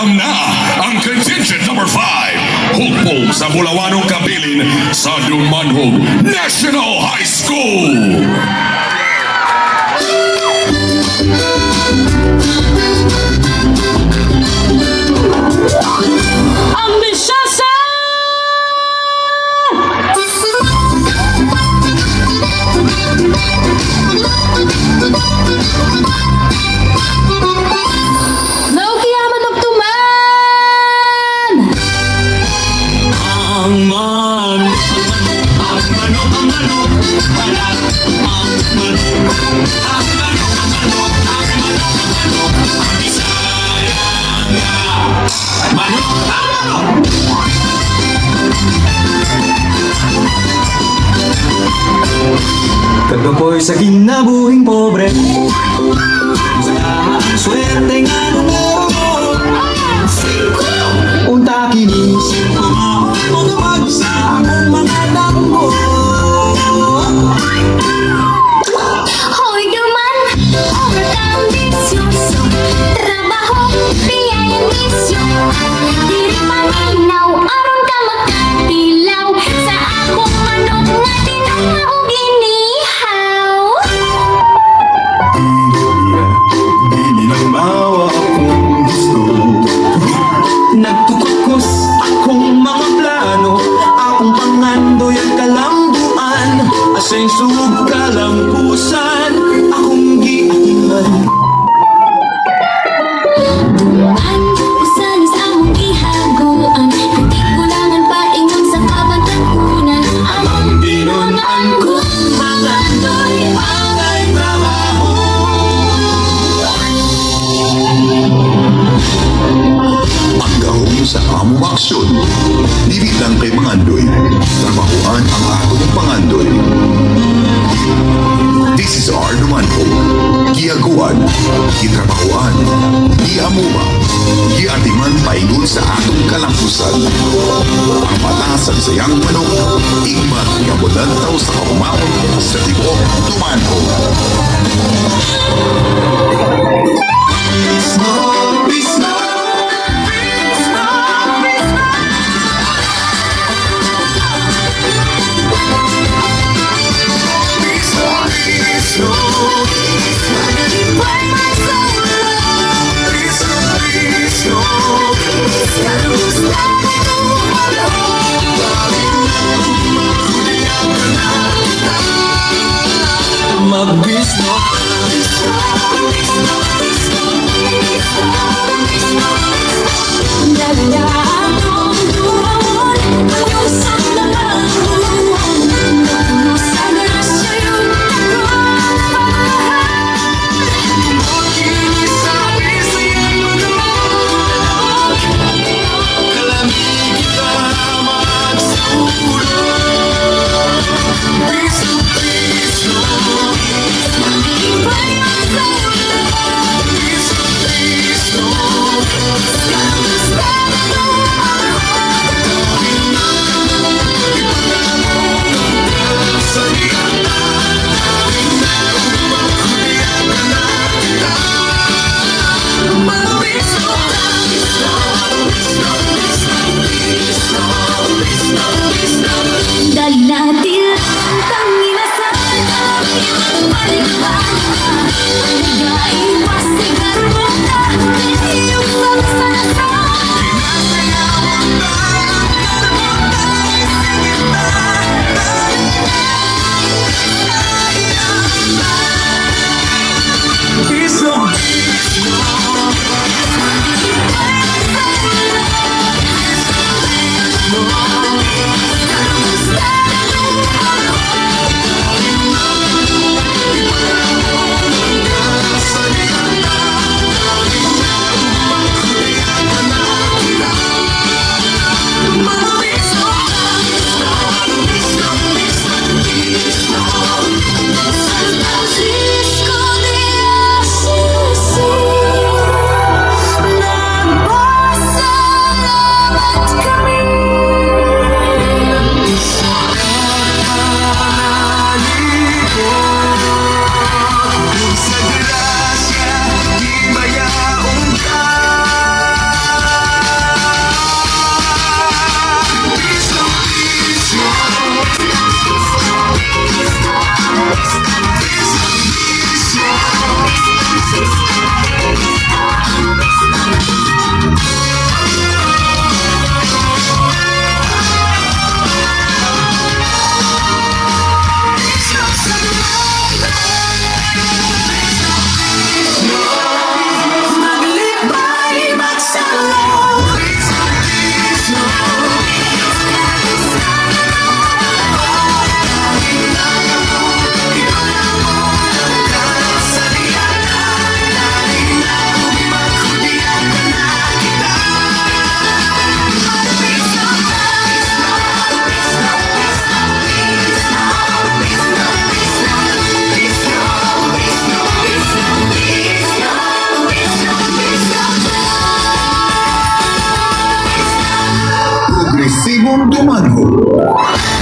Nananam na ang contingent number 5, Hugpong sa Bulawanong, Kabilin sa DUMANJUG National High School. Ambisyosa! Naukiyaman og tuman! Ang manok, ang manok, ang manok, balat, ang manok, ang manok, ang manok, ang manok, ang manok, ang Bisaya nga. Manok, ang manok! Kagapoy sa kinabuhing pobre, sa swerte nga lumubog, unta kinis, tumawag sa akong mga dambo. Hoy duman, obra kang bisyoso, trabaho, biyayang bisyo. Diri paminaw, aron ka magkatilaw, sa akong manok nga tinamaog inihaw. Dili lang mawa akong gusto, nagtukos akong mga plano, akong pangandoy ang kalambuan, asay sug kalampusan, akong giatiman. Duman, usan sa among ihaguan, katikulangan paingon sa kabatakunan. Among Binunan ko mga toy angay trabaho. Ang gahong sa among aksyon, dili lang kay pangandoy, trabahoan ang atong pangandoy. This is our DUMANJUG. Giaguan, gitrabahoan, giamuma, giatiman paingon sa atong kalampusan. Ang patasan sa yang manok, igmat nga modantaw sa kaumaon sa tibok DUMANJUG. Bisnok, bisnok, magbisnok, ingon dumanhog.